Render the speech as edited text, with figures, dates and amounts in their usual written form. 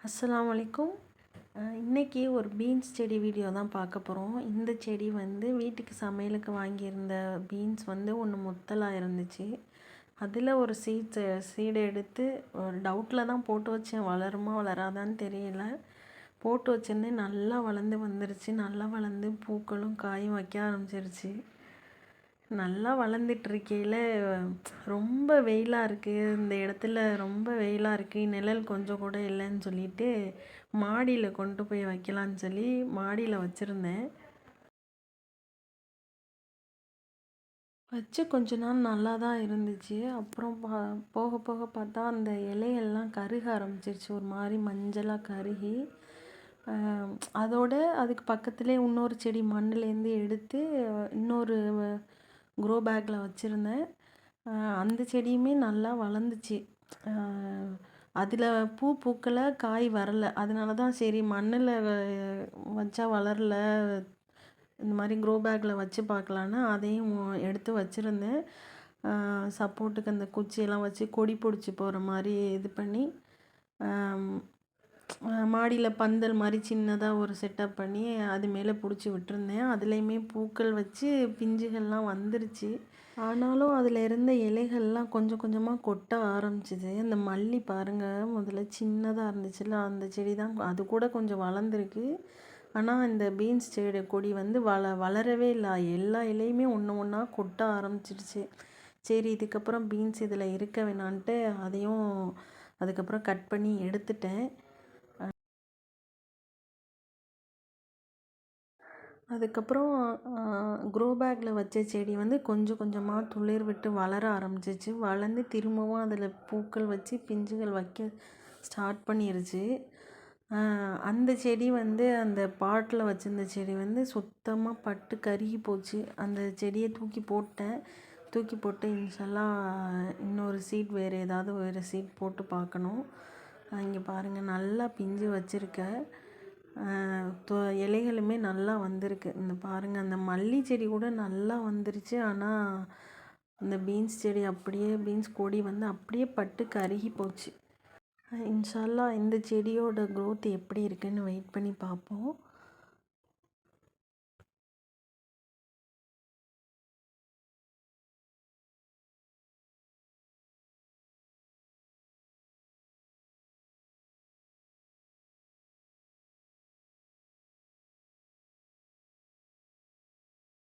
அஸ்ஸலாமு அலைக்கும். இன்றைக்கி ஒரு பீன்ஸ் செடி வீடியோ தான் பார்க்க போகிறோம். இந்த செடி வந்து வீட்டுக்கு சமையலுக்கு வாங்கியிருந்த பீன்ஸ் வந்து ஒன்று முத்தலாக இருந்துச்சு. அதில் ஒரு சீடை எடுத்து ஒரு டவுட்டில் தான் போட்டு வச்சேன், வளருமா வளராதான்னு தெரியல. போட்டு வச்சிருந்தேன், நல்லா வளர்ந்து வந்துருச்சு. நல்லா வளர்ந்து பூக்களும் காயும் வைக்க ஆரம்பிச்சிருச்சு. நல்லா வளர்ந்துட்டுருக்கையில் ரொம்ப வெயிலாக இருக்குது, இந்த இடத்துல ரொம்ப வெயிலாக இருக்குது, நிழல் கொஞ்சம் கூட இல்லைன்னு சொல்லிட்டு மாடியில் கொண்டு போய் வைக்கலான்னு சொல்லி மாடியில் வச்சுருந்தேன். வச்சு கொஞ்ச நாள் நல்லா தான் இருந்துச்சு. அப்புறம் போக போக பார்த்தா அந்த இலையெல்லாம் கருக ஆரம்பிச்சிருச்சு, ஒரு மாதிரி மஞ்சளாக கருகி. அதோட அதுக்கு பக்கத்துலேயே இன்னொரு செடி மண்ணுலேருந்து எடுத்து இன்னொரு க்ரோ பேக்கில் வச்சுருந்தேன். அந்த செடியுமே நல்லா வளர்ந்துச்சு. அதில் பூ பூக்கலை, காய் வரலை. அதனால தான் சரி மண்ணில் வச்சா வளரல, இந்த மாதிரி க்ரோ பேக்கில் வச்சு பார்க்கலான்னு அதையும் எடுத்து வச்சுருந்தேன். சப்போர்ட்டுக்கு அந்த குச்சியெல்லாம் வச்சு கொடி பிடிச்சி போகிற மாதிரி இது பண்ணி மாடியில் பந்தல் மாதிரி சின்னதாக ஒரு செட்டப் பண்ணி அது மேலே பிடிச்சி விட்டுருந்தேன். அதுலேயுமே பூக்கள் வச்சு பிஞ்சுகள்லாம் வந்துருச்சு. ஆனாலும் அதில் இருந்த இலைகள்லாம் கொஞ்சம் கொஞ்சமாக கொட்ட ஆரம்பிச்சிது. அந்த மல்லி பாருங்கள், முதல்ல சின்னதாக இருந்துச்சுல்ல, அந்த செடி தான் அது கூட கொஞ்சம் வளர்ந்துருக்கு. ஆனால் இந்த பீன்ஸ் கொடி வந்து வளரவே இல்லை. எல்லா இலையுமே ஒன்று ஒன்றா கொட்ட ஆரம்பிச்சிடுச்சு. சரி, இதுக்கப்புறம் பீன்ஸ் இதில் இருக்க வேணான்ட்டு அதையும் அதுக்கப்புறம் கட் பண்ணி எடுத்துட்டேன். அதுக்கப்புறம் க்ரோ பேக்கில் வச்ச செடி வந்து கொஞ்சம் கொஞ்சமாக துளிர் விட்டு வளர ஆரம்பிச்சிச்சு. வளர்ந்து திரும்பவும் அதில் பூக்கள் வச்சு பிஞ்சுகள் வைக்க ஸ்டார்ட் பண்ணிருச்சு. அந்த செடி வந்து அந்த பாட்டில் வச்சுருந்த செடி வந்து சுத்தமாக பட்டு கருகி போச்சு. அந்த செடியை தூக்கி போட்டேன். தூக்கி போட்டு இன்ஷால்லா இன்னொரு சீட் வேறு சீட் போட்டு பார்க்கணும். இங்கே பாருங்கள், நல்லா பிஞ்சு வச்சுருக்கேன். இலைகளுமே நல்லா வந்திருக்கு. இந்த பாருங்கள், அந்த மல்லி செடி கூட நல்லா வந்துருச்சு. ஆனால் இந்த பீன்ஸ் செடி அப்படியே, பீன்ஸ் கொடி வந்து அப்படியே பட்டு கருகி போச்சு. இன்ஷால்லா இந்த செடியோட க்ரோத் எப்படி இருக்குன்னு வெயிட் பண்ணி பார்ப்போம்.